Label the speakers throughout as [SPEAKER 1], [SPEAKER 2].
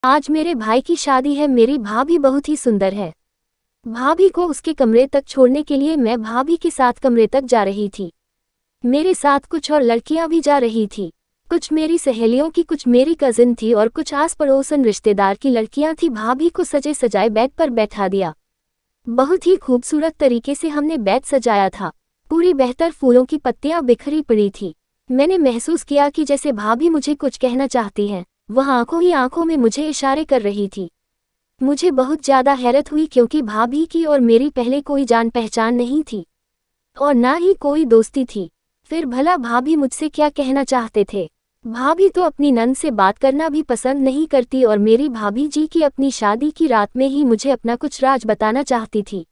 [SPEAKER 1] आज मेरे भाई की शादी है। मेरी भाभी बहुत ही सुंदर है। भाभी को उसके कमरे तक छोड़ने के लिए मैं भाभी के साथ कमरे तक जा रही थी। मेरे साथ कुछ और लड़कियां भी जा रही थी। कुछ मेरी सहेलियों की, कुछ मेरी कजिन थी और कुछ आस पड़ोसन रिश्तेदार की लड़कियां थी। भाभी को सजे सजाए बेड पर बैठा दिया। बहुत ही खूबसूरत तरीके से हमने बेड सजाया था। पूरी बेहतर फूलों की पत्तियां बिखरी पड़ी थी। मैंने महसूस किया कि जैसे भाभी मुझे कुछ कहना चाहती हैं। वह आंखों ही आंखों में मुझे इशारे कर रही थी। मुझे बहुत ज्यादा हैरत हुई क्योंकि भाभी की और मेरी पहले कोई जान पहचान नहीं थी और ना ही कोई दोस्ती थी। फिर भला भाभी मुझसे क्या कहना चाहते थे? भाभी तो अपनी नंद से बात करना भी पसंद नहीं करती और मेरी भाभी जी की अपनी शादी की रात में ही मुझे अपना कुछ राज बताना चाहती थी।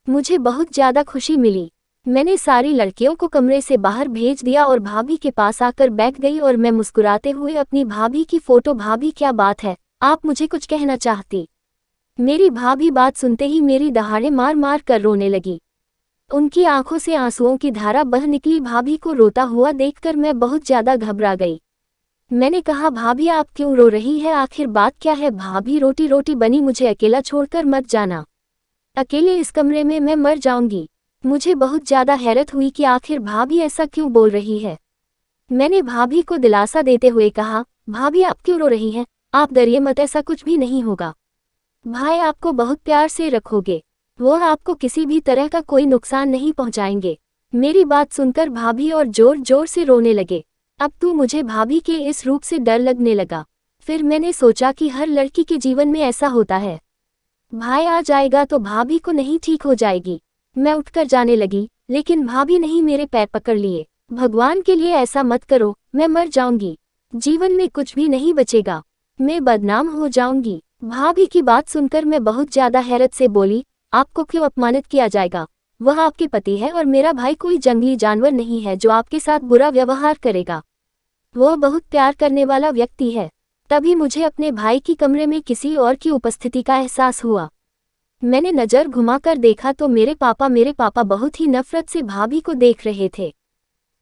[SPEAKER 1] मुझे बहुत ज्यादा खुशी मिली। मैंने सारी लड़कियों को कमरे से बाहर भेज दिया और भाभी के पास आकर बैठ गई और मैं मुस्कुराते हुए अपनी भाभी की फोटो। भाभी क्या बात है, आप मुझे कुछ कहना चाहती? मेरी भाभी बात सुनते ही मेरी दहाड़े मार मार कर रोने लगी। उनकी आंखों से आंसुओं की धारा बह निकली। भाभी को रोता हुआ देखकर मैं बहुत ज्यादा घबरा गई। मैंने कहा, भाभी आप क्यों रो रही है? आखिर बात क्या है? भाभी रोटी रोटी बनी, मुझे अकेला छोड़कर मत जाना। अकेले इस कमरे में मैं मर जाऊंगी। मुझे बहुत ज्यादा हैरत हुई कि आखिर भाभी ऐसा क्यों बोल रही है। मैंने भाभी को दिलासा देते हुए कहा, भाभी आप क्यों रो रही हैं? आप डरिए मत, ऐसा कुछ भी नहीं होगा। भाई आपको बहुत प्यार से रखोगे, वो आपको किसी भी तरह का कोई नुकसान नहीं पहुंचाएंगे। मेरी बात सुनकर भाभी और जोर जोर से रोने लगे। अब तो मुझे भाभी के इस रूप से डर लगने लगा। फिर मैंने सोचा कि हर लड़की के जीवन में ऐसा होता है, भाई आ जाएगा तो भाभी को नहीं ठीक हो जाएगी। मैं उठकर जाने लगी, लेकिन भाभी नहीं मेरे पैर पकड़ लिए। भगवान के लिए ऐसा मत करो, मैं मर जाऊंगी। जीवन में कुछ भी नहीं बचेगा, मैं बदनाम हो जाऊंगी। भाभी की बात सुनकर मैं बहुत ज्यादा हैरत से बोली, आपको क्यों अपमानित किया जाएगा? वह आपके पति है और मेरा भाई कोई जंगली जानवर नहीं है जो आपके साथ बुरा व्यवहार करेगा। वह बहुत प्यार करने वाला व्यक्ति है। तभी मुझे अपने भाई की कमरे में किसी और की उपस्थिति का एहसास हुआ। मैंने नजर घुमाकर देखा तो मेरे पापा बहुत ही नफरत से भाभी को देख रहे थे।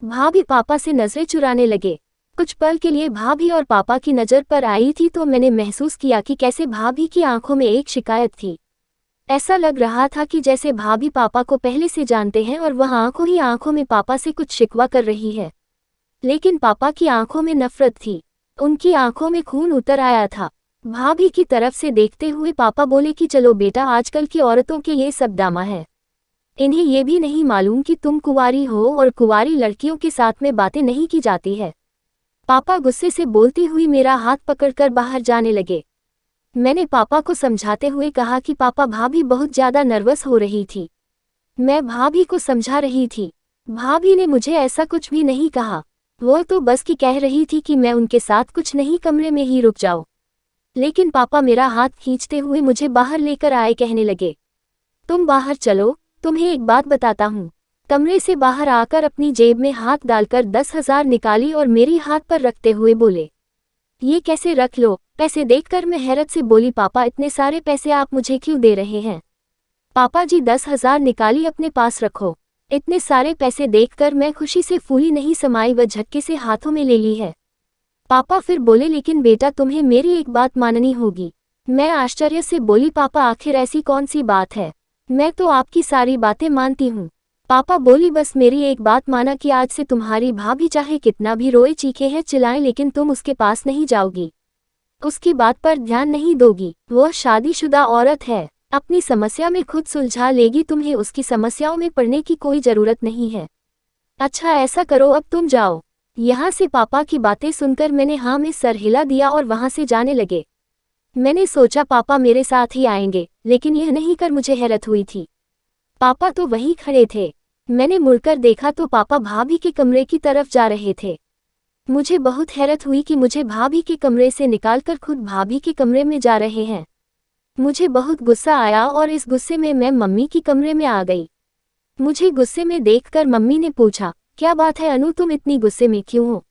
[SPEAKER 1] भाभी पापा से नजरें चुराने लगे। कुछ पल के लिए भाभी और पापा की नजर पर आई थी तो मैंने महसूस किया कि कैसे भाभी की आंखों में एक शिकायत थी। ऐसा लग रहा था कि जैसे भाभी पापा को पहले से जानते हैं और वह आंखों ही आंखों में पापा से कुछ शिकवा कर रही है। लेकिन पापा की आंखों में नफरत थी, उनकी आंखों में खून उतर आया था। भाभी की तरफ से देखते हुए पापा बोले कि चलो बेटा, आजकल की औरतों के ये सब ड्रामा है। इन्हें ये भी नहीं मालूम कि तुम कुंवारी हो और कुंवारी लड़कियों के साथ में बातें नहीं की जाती है। पापा गुस्से से बोलती हुई मेरा हाथ पकड़कर बाहर जाने लगे। मैंने पापा को समझाते हुए कहा कि पापा, भाभी बहुत ज्यादा नर्वस हो रही थी। मैं भाभी को समझा रही थी। भाभी ने मुझे ऐसा कुछ भी नहीं कहा, वो तो बस कि कह रही थी कि मैं उनके साथ कुछ नहीं, कमरे में ही रुक जाओ। लेकिन पापा मेरा हाथ खींचते हुए मुझे बाहर लेकर आए, कहने लगे, तुम बाहर चलो, तुम्हें एक बात बताता हूँ। कमरे से बाहर आकर अपनी जेब में हाथ डालकर 10,000 निकाली और मेरी हाथ पर रखते हुए बोले, ये कैसे? रख लो। पैसे देखकर मैं हैरत से बोली, पापा इतने सारे पैसे आप मुझे क्यों दे रहे हैं? पापा जी 10,000 निकाली, अपने पास रखो। इतने सारे पैसे देखकर मैं खुशी से फूली नहीं समाई व झटके से हाथों में ले ली है। पापा फिर बोले, लेकिन बेटा तुम्हें मेरी एक बात माननी होगी। मैं आश्चर्य से बोली, पापा आखिर ऐसी कौन सी बात है? मैं तो आपकी सारी बातें मानती हूँ। पापा बोली, बस मेरी एक बात माना कि आज से तुम्हारी भाभी चाहे कितना भी रोए चीखे है चिल्लाए, लेकिन तुम उसके पास नहीं जाओगी, उसकी बात पर ध्यान नहीं दोगी। वह शादीशुदा औरत है, अपनी समस्या में खुद सुलझा लेगी, तुम्हें उसकी समस्याओं में पड़ने की कोई जरूरत नहीं है। अच्छा ऐसा करो, अब तुम जाओ यहाँ से। पापा की बातें सुनकर मैंने हाँ में सर हिला दिया और वहां से जाने लगे। मैंने सोचा पापा मेरे साथ ही आएंगे, लेकिन यह नहीं कर मुझे हैरत हुई थी। पापा तो वहीं खड़े थे। मैंने मुड़कर देखा तो पापा भाभी के कमरे की तरफ जा रहे थे। मुझे बहुत हैरत हुई कि मुझे भाभी के कमरे से निकालकर खुद भाभी के कमरे में जा रहे हैं। मुझे बहुत गुस्सा आया और इस गुस्से में मैं मम्मी की कमरे में आ गई। मुझे गुस्से में देखकर मम्मी ने पूछा, क्या बात है अनु, तुम इतनी गुस्से में क्यों हो?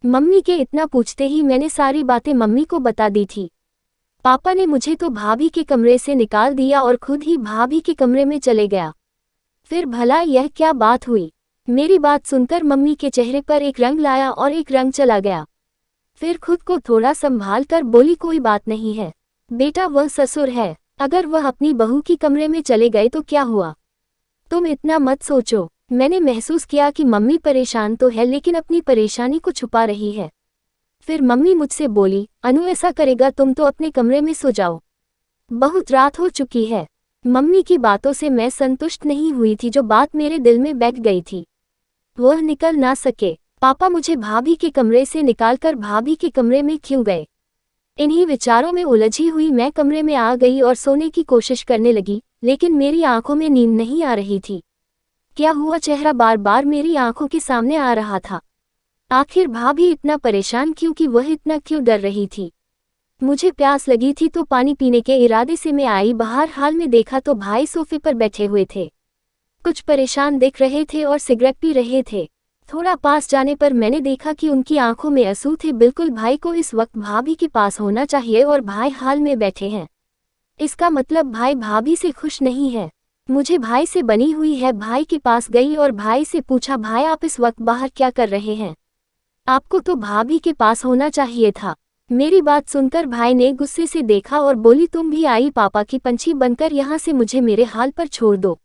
[SPEAKER 1] मम्मी के इतना पूछते ही मैंने सारी बातें मम्मी को बता दी थी। पापा ने मुझे तो भाभी के कमरे से निकाल दिया और खुद ही भाभी के कमरे में चले गया। फिर भला यह क्या बात हुई? मेरी बात सुनकर मम्मी के चेहरे पर एक रंग लाया और एक रंग चला गया। फिर खुद को थोड़ा संभाल कर बोली कोई बात नहीं है बेटा, वह ससुर है, अगर वह अपनी बहू की कमरे में चले गए तो क्या हुआ? तुम इतना मत सोचो। मैंने महसूस किया कि मम्मी परेशान तो है लेकिन अपनी परेशानी को छुपा रही है। फिर मम्मी मुझसे बोली, अनु ऐसा करेगा तुम तो अपने कमरे में सो जाओ, बहुत रात हो चुकी है। मम्मी की बातों से मैं संतुष्ट नहीं हुई थी, जो बात मेरे दिल में बैठ गई थी वह निकल ना सके। पापा मुझे भाभी के कमरे से निकालकर भाभी के कमरे में क्यों गए? इन्हीं विचारों में उलझी हुई मैं कमरे में आ गई और सोने की कोशिश करने लगी, लेकिन मेरी आंखों में नींद नहीं आ रही थी। क्या हुआ, चेहरा बार बार मेरी आंखों के सामने आ रहा था। आखिर भाभी इतना परेशान क्यों, कि वह इतना क्यों डर रही थी? मुझे प्यास लगी थी तो पानी पीने के इरादे से मैं आई बाहर। हाल में देखा तो भाई सोफे पर बैठे हुए थे, कुछ परेशान दिख रहे थे और सिगरेट पी रहे थे। थोड़ा पास जाने पर मैंने देखा कि उनकी आंखों में आंसू थे। बिल्कुल भाई को इस वक्त भाभी के पास होना चाहिए और भाई हाल में बैठे हैं। इसका मतलब भाई भाभी से खुश नहीं है। मुझे भाई से बनी हुई है। भाई के पास गई और भाई से पूछा, भाई आप इस वक्त बाहर क्या कर रहे हैं? आपको तो भाभी के पास होना चाहिए था। मेरी बात सुनकर भाई ने गुस्से से देखा और बोली, तुम भी आई पापा की पंछी बनकर यहाँ से मुझे मेरे हाल पर छोड़ दो।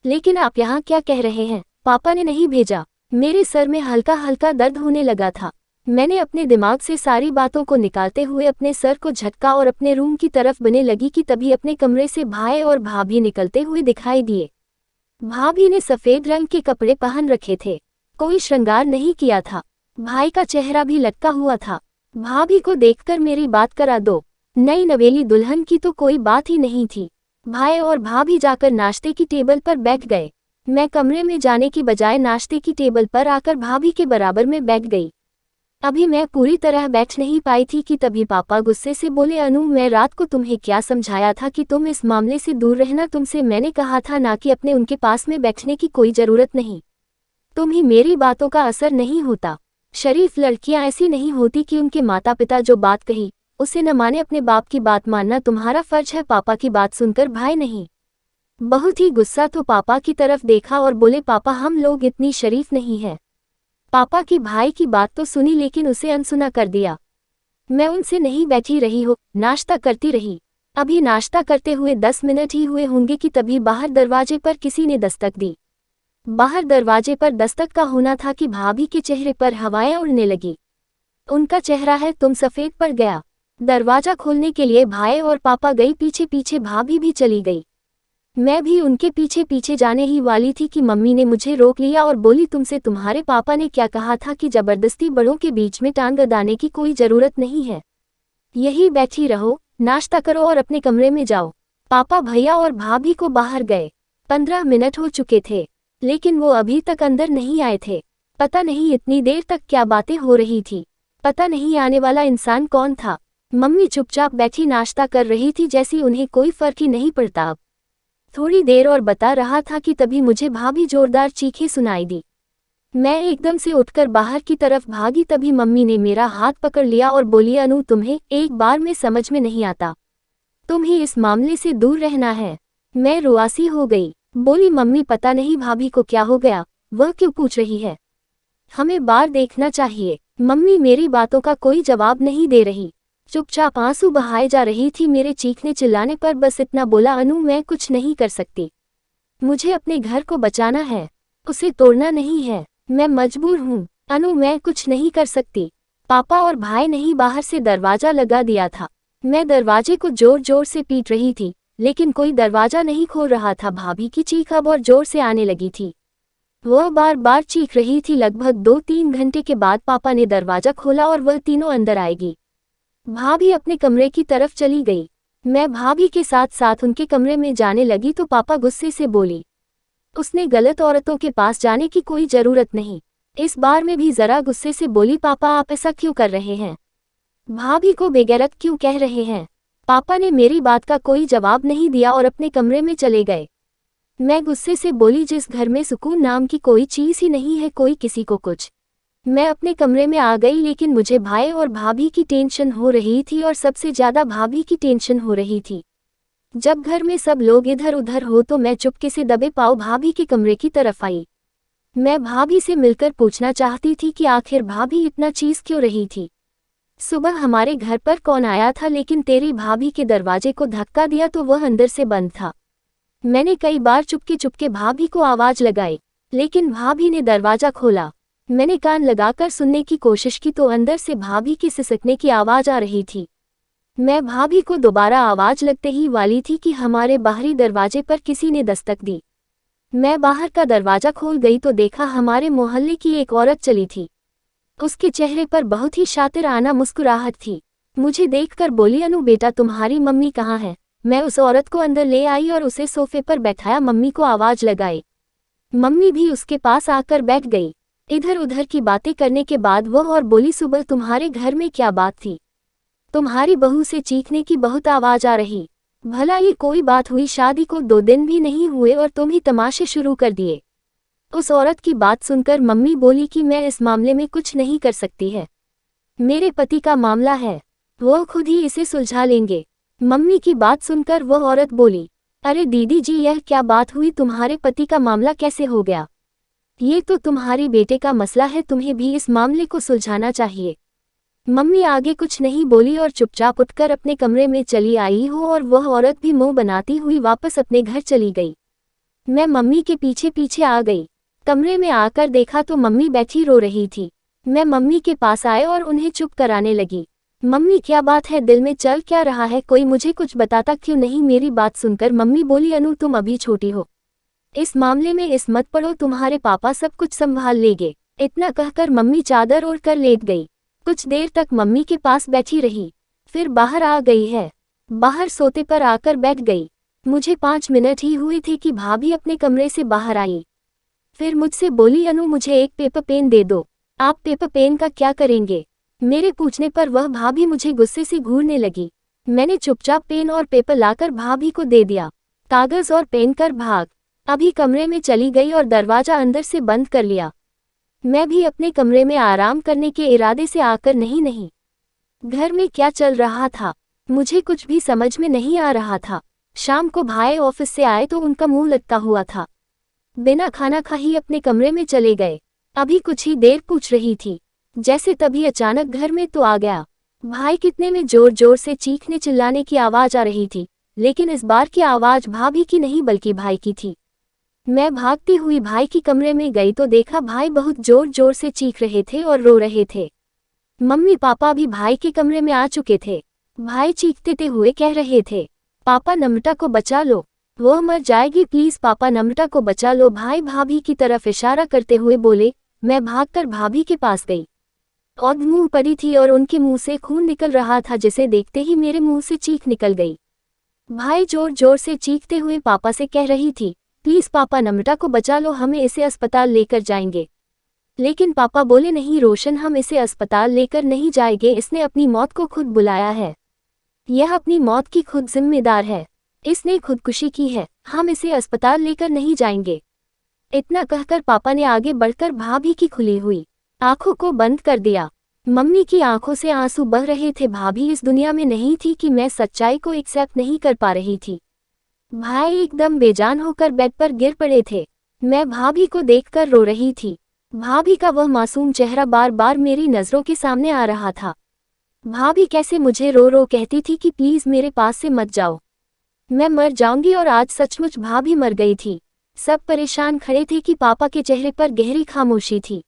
[SPEAKER 1] लेकिन आप यहाँ क्या कह रहे हैं? पापा ने नहीं भेजा। मेरे सर में हल्का हल्का दर्द होने लगा था। मैंने अपने दिमाग से सारी बातों को निकालते हुए अपने सर को झटका और अपने रूम की तरफ बनने लगी कि तभी अपने कमरे से भाई और भाभी निकलते हुए दिखाई दिए। भाभी ने सफेद रंग के कपड़े पहन रखे थे, कोई श्रृंगार नहीं किया था। भाई का चेहरा भी लटका हुआ था। भाभी को देखकर मेरी बात करा दो, नई नवेली दुल्हन की तो कोई बात ही नहीं थी। भाई और भाभी जाकर नाश्ते की टेबल पर बैठ गए। मैं कमरे में जाने की बजाय नाश्ते की टेबल पर आकर भाभी के बराबर में बैठ गई। अभी मैं पूरी तरह बैठ नहीं पाई थी कि तभी पापा गुस्से से बोले, अनु मैं रात को तुम्हें क्या समझाया था कि तुम इस मामले से दूर रहना। तुमसे मैंने कहा था ना कि अपने उनके पास में बैठने की कोई जरूरत नहीं। तुम्हें मेरी बातों का असर नहीं होता। शरीफ लड़कियां ऐसी नहीं होती कि उनके माता पिता जो बात कही उसे न माने। अपने बाप की बात मानना तुम्हारा फर्ज है। पापा की बात सुनकर भाई नहीं, बहुत ही गुस्सा तो पापा की तरफ देखा और बोले, पापा हम लोग इतनी शरीफ नहीं है। पापा की भाई की बात तो सुनी लेकिन उसे अनसुना कर दिया। मैं उनसे नहीं बैठी रही हो, नाश्ता करती रही। अभी नाश्ता करते हुए 10 मिनट ही हुए होंगे कि तभी बाहर दरवाजे पर किसी ने दस्तक दी। बाहर दरवाजे पर दस्तक का होना था कि भाभी के चेहरे पर हवाएं उड़ने लगी। उनका चेहरा है तुम सफेद पड़ गया। दरवाजा खोलने के लिए भाई और पापा गई, पीछे पीछे भाभी भी चली गई। मैं भी उनके पीछे पीछे जाने ही वाली थी कि मम्मी ने मुझे रोक लिया और बोली, तुमसे तुम्हारे पापा ने क्या कहा था कि जबरदस्ती बड़ों के बीच में टांग अड़ाने की कोई जरूरत नहीं है। यही बैठी रहो, नाश्ता करो और अपने कमरे में जाओ। पापा भैया और भाभी को बाहर गए। 15 मिनट हो चुके थे लेकिन वो अभी तक अंदर नहीं आए थे। पता नहीं इतनी देर तक क्या बातें हो रही थी। पता नहीं आने वाला इंसान कौन था। मम्मी चुपचाप बैठी नाश्ता कर रही थी, जैसी उन्हें कोई फर्क ही नहीं पड़ता। अब थोड़ी देर और बता रहा था कि तभी मुझे भाभी जोरदार चीखें सुनाई दी। मैं एकदम से उठकर बाहर की तरफ भागी। तभी मम्मी ने मेरा हाथ पकड़ लिया और बोली, अनु तुम्हें एक बार में समझ में नहीं आता, तुम्हें इस मामले से दूर रहना है। मैं रुआसी हो गई, बोली, मम्मी पता नहीं भाभी को क्या हो गया, वह क्यों पूछ रही है? हमें बाहर देखना चाहिए। मम्मी मेरी बातों का कोई जवाब नहीं दे रही, चुपचाप आंसू बहाए जा रही थी। मेरे चीखने चिल्लाने पर बस इतना बोला, अनु मैं कुछ नहीं कर सकती। मुझे अपने घर को बचाना है, उसे तोड़ना नहीं है। मैं मजबूर हूँ। अनु मैं कुछ नहीं कर सकती। पापा और भाई ने ही बाहर से दरवाजा लगा दिया था। मैं दरवाजे को जोर जोर से पीट रही थी लेकिन कोई दरवाजा नहीं खोल रहा था। भाभी की चीख अब और जोर से आने लगी थी। वह बार बार चीख रही थी। लगभग 2-3 घंटे के बाद पापा ने दरवाजा खोला और वह तीनों अंदर आएगी। भाभी अपने कमरे की तरफ चली गई। मैं भाभी के साथ साथ उनके कमरे में जाने लगी तो पापा गुस्से से बोली, उसने गलत औरतों के पास जाने की कोई जरूरत नहीं। इस बार में भी जरा गुस्से से बोली, पापा आप ऐसा क्यों कर रहे हैं? भाभी को बेगैरत क्यों कह रहे हैं? पापा ने मेरी बात का कोई जवाब नहीं दिया और अपने कमरे में चले गए। मैं गुस्से से बोली, जिस घर में सुकून नाम की कोई चीज ही नहीं है, कोई किसी को कुछ। मैं अपने कमरे में आ गई लेकिन मुझे भाई और भाभी की टेंशन हो रही थी और सबसे ज्यादा भाभी की टेंशन हो रही थी। जब घर में सब लोग इधर उधर हो तो मैं चुपके से दबे पाँव भाभी के कमरे की तरफ आई। मैं भाभी से मिलकर पूछना चाहती थी कि आखिर भाभी इतना चीज क्यों रही थी। सुबह हमारे घर पर कौन आया था, लेकिन तेरी भाभी के दरवाजे को धक्का दिया तो वह अंदर से बंद था। मैंने कई बार चुपके चुपके भाभी को आवाज लगाई, लेकिन भाभी ने दरवाजा खोला। मैंने कान लगाकर सुनने की कोशिश की तो अंदर से भाभी की सिसकने की आवाज आ रही थी। मैं भाभी को दोबारा आवाज लगते ही वाली थी कि हमारे बाहरी दरवाजे पर किसी ने दस्तक दी। मैं बाहर का दरवाजा खोल गई तो देखा हमारे मोहल्ले की एक औरत चली थी। उसके चेहरे पर बहुत ही शातिराना मुस्कुराहट थी। मुझे देखकर बोली, अनु बेटा तुम्हारी मम्मी कहाँ है? मैं उस औरत को अंदर ले आई और उसे सोफे पर बैठाया। मम्मी को आवाज लगाई। मम्मी भी उसके पास आकर बैठ गई। इधर उधर की बातें करने के बाद वह और बोली, सुबह तुम्हारे घर में क्या बात थी? तुम्हारी बहू से चीखने की बहुत आवाज आ रही। भला ये कोई बात हुई? शादी को 2 दिन भी नहीं हुए और तुम ही तमाशे शुरू कर दिए। उस औरत की बात सुनकर मम्मी बोली कि मैं इस मामले में कुछ नहीं कर सकती है। मेरे पति का मामला है, वो खुद ही इसे सुलझा लेंगे। मम्मी की बात सुनकर वह औरत बोली, अरे दीदी जी, यह क्या बात हुई? तुम्हारे पति का मामला कैसे हो गया? ये तो तुम्हारी बेटे का मसला है, तुम्हें भी इस मामले को सुलझाना चाहिए। मम्मी आगे कुछ नहीं बोली और चुपचाप उठकर अपने कमरे में चली आई हो और वह औरत भी मुंह बनाती हुई वापस अपने घर चली गई। मैं मम्मी के पीछे पीछे आ गई। कमरे में आकर देखा तो मम्मी बैठी रो रही थी। मैं मम्मी के पास आए और उन्हें चुप कराने लगी। मम्मी क्या बात है? दिल में चल क्या रहा है? कोई मुझे कुछ बताता क्यों नहीं? मेरी बात सुनकर मम्मी बोली, अनु तुम अभी छोटी हो, इस मामले में इस मत पड़ो, तुम्हारे पापा सब कुछ संभाल लेंगे। इतना कहकर मम्मी चादर ओढ़ कर लेट गई। कुछ देर तक मम्मी के पास बैठी रही, फिर बाहर आ गई है। बाहर सोते पर आकर बैठ गई। मुझे 5 मिनट ही हुए थे कि भाभी अपने कमरे से बाहर आई। फिर मुझसे बोली, अनु मुझे एक पेपर पेन दे दो। आप पेपर पेन का क्या करेंगे? मेरे पूछने पर वह भाभी मुझे गुस्से से घूरने लगी। मैंने चुपचाप पेन और पेपर लाकर भाभी को दे दिया। कागज और पेन कर भाग। अभी कमरे में चली गई और दरवाजा अंदर से बंद कर लिया। मैं भी अपने कमरे में आराम करने के इरादे से आकर नहीं। घर में क्या चल रहा था मुझे कुछ भी समझ में नहीं आ रहा था। शाम को भाई ऑफिस से आए तो उनका मुंह लटका हुआ था। बिना खाना खा ही अपने कमरे में चले गए। अभी कुछ ही देर पूछ रही थी, जैसे तभी अचानक घर में तो आ गया। भाई कितने में जोर जोर से चीखने चिल्लाने की आवाज आ रही थी, लेकिन इस बार की आवाज भाभी की नहीं बल्कि भाई की थी। मैं भागती हुई भाई की कमरे में गई तो देखा भाई बहुत जोर जोर से चीख रहे थे और रो रहे थे। मम्मी पापा भी भाई के कमरे में आ चुके थे। भाई चीखते हुए कह रहे थे, पापा नम्रता को बचा लो, वो मर जाएगी, प्लीज पापा नम्रता को बचा लो। भाई भाभी की तरफ इशारा करते हुए बोले। मैं भागकर भाभी के पास गई और मुंह पड़ी थी और उनके मुंह से खून निकल रहा था, जिसे देखते ही मेरे मुंह से चीख निकल गई। भाई जोर जोर से चीखते हुए पापा से कह रही थी, प्लीज पापा नम्रता को बचा लो, हमें इसे अस्पताल लेकर जाएंगे। लेकिन पापा बोले, नहीं रोशन, हम इसे अस्पताल लेकर नहीं जाएंगे, इसने अपनी मौत को खुद बुलाया है, यह अपनी मौत की खुद जिम्मेदार है, इसने खुदकुशी की है, हम इसे अस्पताल लेकर नहीं जाएंगे। इतना कहकर पापा ने आगे बढ़कर भाभी की खुली हुई आंखों को बंद कर दिया। मम्मी की आंखों से आंसू बह रहे थे। भाभी इस दुनिया में नहीं थी कि मैं सच्चाई को एक्सेप्ट नहीं कर पा रही थी। भाई एकदम बेजान होकर बेड पर गिर पड़े थे। मैं भाभी को देखकर रो रही थी। भाभी का वह मासूम चेहरा बार बार मेरी नजरों के सामने आ रहा था। भाभी कैसे मुझे रो रो कहती थी कि प्लीज मेरे पास से मत जाओ, मैं मर जाऊंगी। और आज सचमुच भाभी मर गई थी। सब परेशान खड़े थे कि पापा के चेहरे पर गहरी खामोशी थी।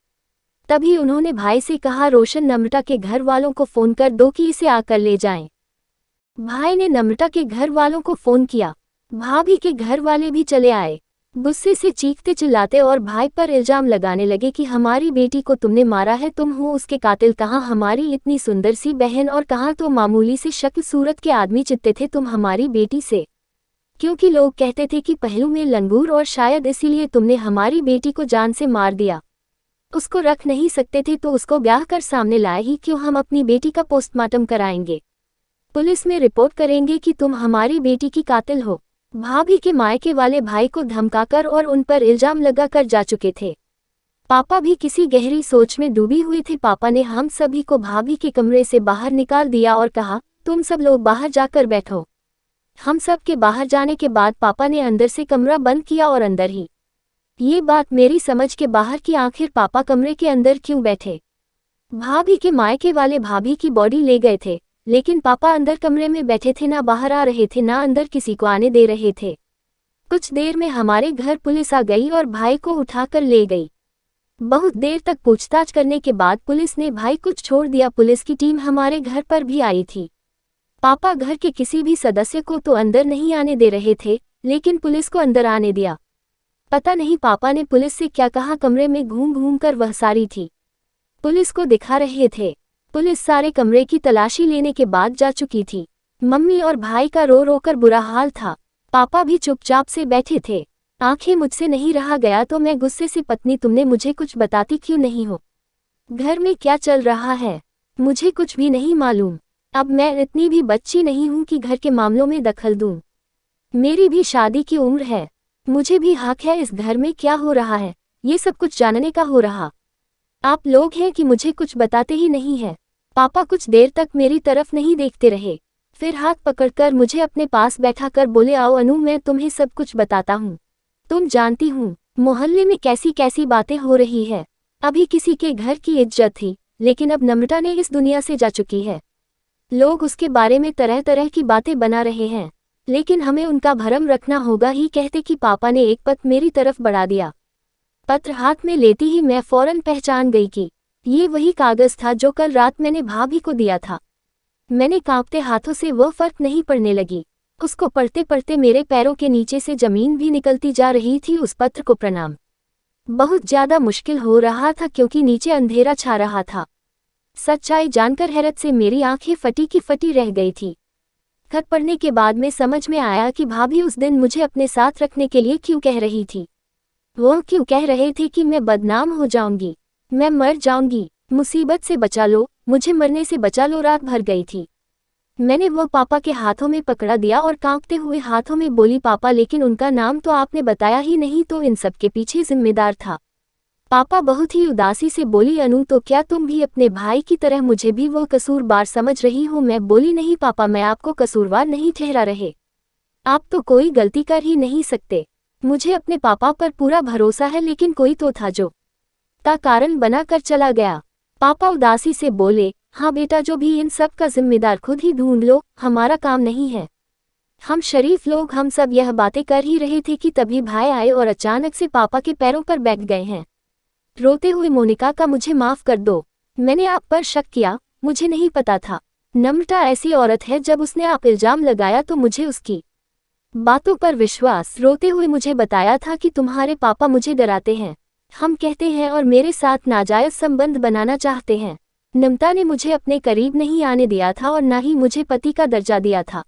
[SPEAKER 1] तभी उन्होंने भाई से कहा, रोशन नम्रता के घर वालों को फोन कर दो कि इसे आकर ले जाएं। भाई ने नम्रता के घर वालों को फोन किया। भाभी के घर वाले भी चले आए। गुस्से से चीखते चिल्लाते और भाई पर इल्जाम लगाने लगे कि हमारी बेटी को तुमने मारा है, तुम हो उसके कातिल। कहाँ हमारी इतनी सुंदर सी बहन और कहाँ तो मामूली से शक्ल सूरत के आदमी चित्ते थे तुम हमारी बेटी से, क्योंकि लोग कहते थे कि पहलू में लंगूर और शायद इसीलिए तुमने हमारी बेटी को जान से मार दिया। उसको रख नहीं सकते थे तो उसको ब्याह कर सामने लाए ही क्यों? हम अपनी बेटी का पोस्टमार्टम कराएंगे, पुलिस में रिपोर्ट करेंगे कि तुम हमारी बेटी की कातिल हो। भाभी के मायके वाले भाई को धमकाकर और उन पर इल्जाम लगाकर जा चुके थे। पापा भी किसी गहरी सोच में डूबी हुई थे। पापा ने हम सभी को भाभी के कमरे से बाहर निकाल दिया और कहा, तुम सब लोग बाहर जाकर बैठो। हम सब के बाहर जाने के बाद पापा ने अंदर से कमरा बंद किया और अंदर ही। ये बात मेरी समझ के बाहर की। आखिर पापा कमरे के अंदर क्यों बैठे? भाभी के मायके वाले भाभी की बॉडी ले गए थे, लेकिन पापा अंदर कमरे में बैठे थे, ना बाहर आ रहे थे, ना अंदर किसी को आने दे रहे थे। कुछ देर में हमारे घर पुलिस आ गई और भाई को उठाकर ले गई। बहुत देर तक पूछताछ करने के बाद पुलिस ने भाई को छोड़ दिया। पुलिस की टीम हमारे घर पर भी आई थी। पापा घर के किसी भी सदस्य को तो अंदर नहीं आने दे रहे थे, लेकिन पुलिस को अंदर आने दिया। पता नहीं पापा ने पुलिस से क्या कहा, कमरे में घूम घूम कर वह सारी थी पुलिस को दिखा रहे थे। पुलिस सारे कमरे की तलाशी लेने के बाद जा चुकी थी। मम्मी और भाई का रो रो कर बुरा हाल था। पापा भी चुपचाप से बैठे थे। आंखें मुझसे नहीं रहा गया तो मैं गुस्से से, पत्नी तुमने मुझे कुछ बताती क्यों नहीं हो? घर में क्या चल रहा है? मुझे कुछ भी नहीं मालूम। अब मैं इतनी भी बच्ची नहीं हूं कि घर के मामलों में दखल दूं। मेरी भी शादी की उम्र है, मुझे भी हक है इस घर में क्या हो रहा है ये सब कुछ जानने का। हो रहा आप लोग हैं कि मुझे कुछ बताते ही नहीं है। पापा कुछ देर तक मेरी तरफ नहीं देखते रहे, फिर हाथ पकड़कर मुझे अपने पास बैठा कर बोले, आओ अनु, मैं तुम्हें सब कुछ बताता हूँ। तुम जानती हूँ मोहल्ले में कैसी कैसी बातें हो रही है। अभी किसी के घर की इज्जत थी, लेकिन अब नम्रता ने इस दुनिया से जा चुकी है। लोग उसके बारे में तरह तरह की बातें बना रहे हैं, लेकिन हमें उनका भरम रखना होगा ही। कहते कि पापा ने एक पत्र मेरी तरफ बढ़ा दिया। पत्र हाथ में लेती ही मैं फौरन पहचान गई कि ये वही कागज था जो कल रात मैंने भाभी को दिया था। मैंने कांपते हाथों से, वो फर्क नहीं पड़ने लगी। उसको पढ़ते पढ़ते मेरे पैरों के नीचे से जमीन भी निकलती जा रही थी। उस पत्र को प्रणाम बहुत ज्यादा मुश्किल हो रहा था क्योंकि नीचे अंधेरा छा रहा था। सच्चाई जानकर हैरत से मेरी आंखें फटी की फटी रह गई थी। खत पढ़ने के बाद में समझ में आया कि भाभी उस दिन मुझे अपने साथ रखने के लिए क्यों कह रही थी। वो क्यों कह रहे थे कि मैं बदनाम हो जाऊंगी, मैं मर जाऊंगी, मुसीबत से बचा लो, मुझे मरने से बचा लो। रात भर गई थी। मैंने वो पापा के हाथों में पकड़ा दिया और कांपते हुए हाथों में बोली, पापा लेकिन उनका नाम तो आपने बताया ही नहीं, तो इन सब के पीछे जिम्मेदार था। पापा बहुत ही उदासी से बोली, अनु तो क्या तुम भी अपने भाई की तरह मुझे भी वो कसूरवार समझ रही हो? मैं बोली, नहीं पापा, मैं आपको कसूरवार नहीं ठहरा रहे। आप तो कोई गलती कर ही नहीं सकते। मुझे अपने पापा पर पूरा भरोसा है, लेकिन कोई तो था जो का कारण बना कर चला गया। पापा उदासी से बोले, हाँ बेटा, जो भी इन सब का जिम्मेदार खुद ही ढूंढ लो, हमारा काम नहीं है। हम शरीफ लोग हम सब यह बातें कर ही रहे थे कि तभी भाई आए और अचानक से पापा के पैरों पर बैठ गए हैं। रोते हुए, मोनिका का मुझे माफ कर दो, मैंने आप पर शक किया, मुझे नहीं पता था। नम्रता ऐसी औरत है, जब उसने आप इल्जाम लगाया तो मुझे उसकी बातों पर विश्वास। रोते हुए मुझे बताया था कि तुम्हारे पापा मुझे डराते हैं, हम कहते हैं और मेरे साथ नाजायज संबंध बनाना चाहते हैं। नम्रता ने मुझे अपने करीब नहीं आने दिया था और ना ही मुझे पति का दर्जा दिया था।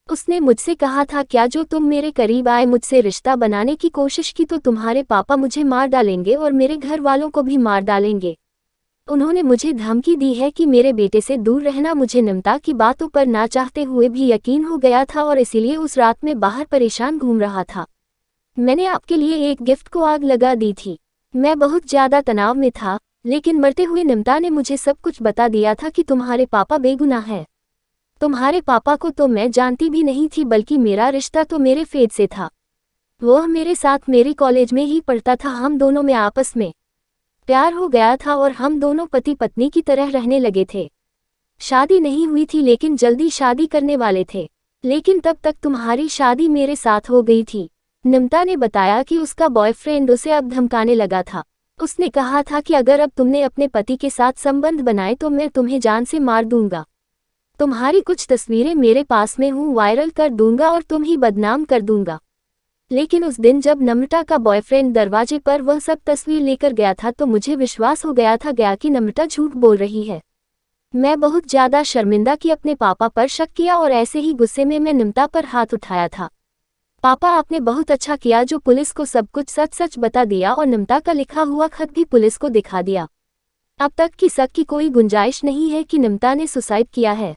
[SPEAKER 1] उसने मुझसे कहा था, क्या जो तुम मेरे करीब आए, मुझसे रिश्ता बनाने की कोशिश की तो तुम्हारे पापा मुझे मार डालेंगे और मेरे घर वालों को भी मार डालेंगे। उन्होंने मुझे धमकी दी है कि मेरे बेटे से दूर रहना। मुझे नम्रता की बातों पर ना चाहते हुए भी यकीन हो गया था और इसीलिए उस रात में बाहर परेशान घूम रहा था। मैंने आपके लिए एक गिफ्ट को आग लगा दी थी। मैं बहुत ज्यादा तनाव में था, लेकिन मरते हुए नम्रता ने मुझे सब कुछ बता दिया था कि तुम्हारे पापा बेगुनाह हैं। तुम्हारे पापा को तो मैं जानती भी नहीं थी, बल्कि मेरा रिश्ता तो मेरे फेद से था। वह मेरे साथ मेरे कॉलेज में ही पढ़ता था। हम दोनों में आपस में प्यार हो गया था और हम दोनों पति पत्नी की तरह रहने लगे थे। शादी नहीं हुई थी, लेकिन जल्दी शादी करने वाले थे। लेकिन तब तक तुम्हारी शादी मेरे साथ हो गई थी। नम्रता ने बताया कि उसका बॉयफ्रेंड उसे अब धमकाने लगा था। उसने कहा था कि अगर अब तुमने अपने पति के साथ संबंध बनाए तो मैं तुम्हें जान से मार दूंगा। तुम्हारी कुछ तस्वीरें मेरे पास में हूँ, वायरल कर दूंगा और तुम ही बदनाम कर दूंगा। लेकिन उस दिन जब नम्रता का बॉयफ्रेंड दरवाजे पर वह सब तस्वीर लेकर गया था तो मुझे विश्वास हो गया था कि नम्रता झूठ बोल रही है। मैं बहुत ज्यादा शर्मिंदा कि अपने पापा पर शक किया और ऐसे ही गुस्से में मैं नम्रता पर हाथ उठाया था। पापा, आपने बहुत अच्छा किया जो पुलिस को सब कुछ सच सच बता दिया और नम्रता का लिखा हुआ खत भी पुलिस को दिखा दिया। अब तक की शक की कोई गुंजाइश नहीं है कि नम्रता ने सुसाइड किया है।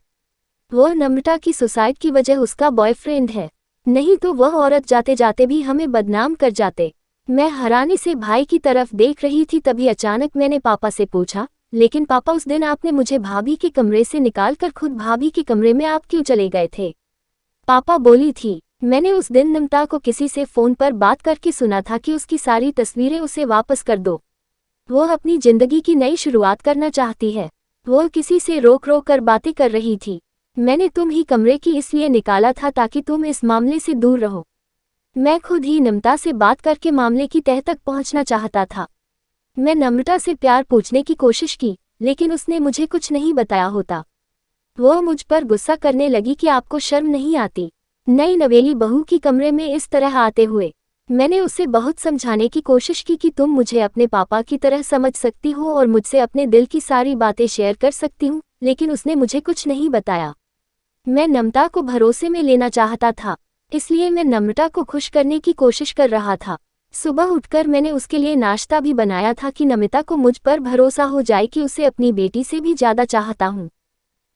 [SPEAKER 1] वह नम्रता की सुसाइड की वजह उसका बॉयफ्रेंड है, नहीं तो वह औरत जाते जाते भी हमें बदनाम कर जाते। मैं हैरानी से भाई की तरफ देख रही थी, तभी अचानक मैंने पापा से पूछा, लेकिन पापा, उस दिन आपने मुझे भाभी के कमरे से निकालकर खुद भाभी के कमरे में आप क्यों चले गए थे? पापा बोली थी, मैंने उस दिन नम्रता को किसी से फोन पर बात करके सुना था कि उसकी सारी तस्वीरें उसे वापस कर दो। वो अपनी जिंदगी की नई शुरुआत करना चाहती है। वो किसी से रोक रोक कर बातें कर रही थी। मैंने तुम ही कमरे की इसलिए निकाला था ताकि तुम इस मामले से दूर रहो। मैं खुद ही नम्रता से बात करके मामले की तह तक पहुंचना चाहता था। मैं नम्रता से प्यार पूछने की कोशिश की, लेकिन उसने मुझे कुछ नहीं बताया होता। वो मुझ पर गुस्सा करने लगी कि आपको शर्म नहीं आती, नई नवेली बहू की कमरे में इस तरह आते हुए। मैंने उसे बहुत समझाने की कोशिश की कि तुम मुझे अपने पापा की तरह समझ सकती हो और मुझसे अपने दिल की सारी बातें शेयर कर सकती हूँ, लेकिन उसने मुझे कुछ नहीं बताया। मैं नम्रता को भरोसे में लेना चाहता था, इसलिए मैं नम्रता को खुश करने की कोशिश कर रहा था। सुबह उठकर मैंने उसके लिए नाश्ता भी बनाया था कि नम्रता को मुझ पर भरोसा हो जाए कि उसे अपनी बेटी से भी ज़्यादा चाहता हूँ।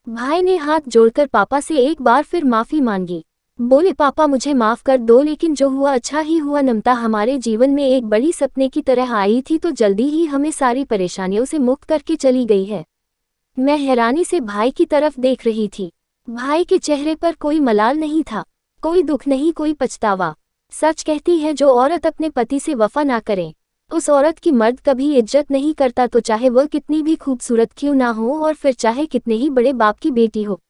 [SPEAKER 1] भाई ने हाथ जोड़कर पापा से एक बार फिर माफ़ी मांगी। बोले, पापा मुझे माफ़ कर दो, लेकिन जो हुआ अच्छा ही हुआ। नम्रता हमारे जीवन में एक बड़ी सपने की तरह आई थी, तो जल्दी ही हमें सारी परेशानियों से मुक्त करके चली गई है। मैं हैरानी से भाई की तरफ देख रही थी। भाई के चेहरे पर कोई मलाल नहीं था, कोई दुख नहीं, कोई पछतावा। सच कहती है, जो औरत अपने पति से वफा ना करे, उस औरत की मर्द कभी इज्जत नहीं करता, तो चाहे वह कितनी भी खूबसूरत क्यों ना हो और फिर चाहे कितने ही बड़े बाप की बेटी हो।